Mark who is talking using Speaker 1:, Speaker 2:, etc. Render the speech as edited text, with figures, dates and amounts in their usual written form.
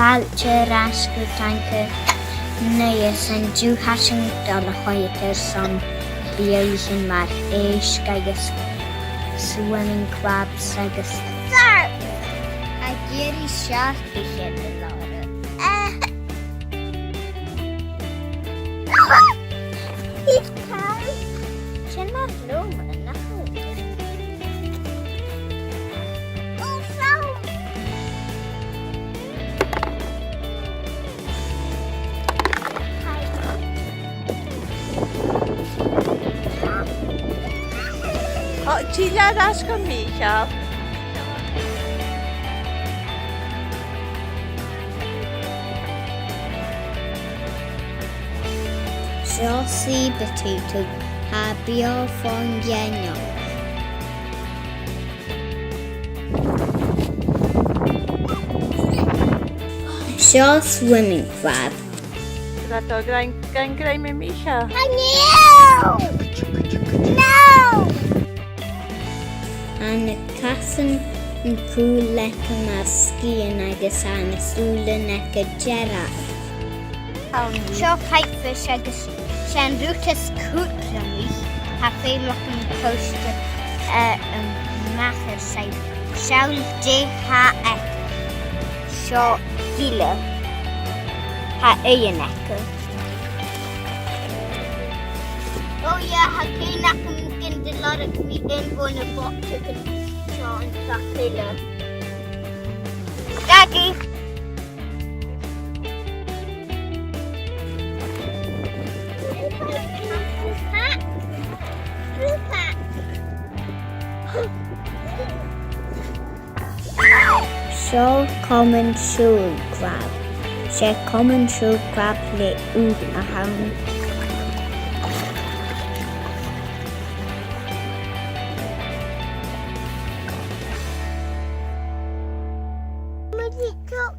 Speaker 1: Falche rascal tanke Neas and do hashing dollar hoiter some beation mar ish gagus swimming crabs agus. Sir! I get a shark to hit the loader. He's tired. She's not lower enough.
Speaker 2: Ti lad asco Mìcheal.
Speaker 1: Josi betutu ha bio von genio. Shaw swimming crab.
Speaker 2: Dat o grain greu me Mìcheal.
Speaker 1: No! No! And the castle and cool leca na skiing agus an súla neca Gerard. Seo pipefish agus sean rútas cútlami ha féimlach an costa machar saib. Seail de ha ec. Seo gila ha éan eca. Oh yeah, ha céinach am gin de lorg mi in bhna bota gan seo an sacile. Daddy! So common shoe crab. She common shoe crab le a hound. Mìcheal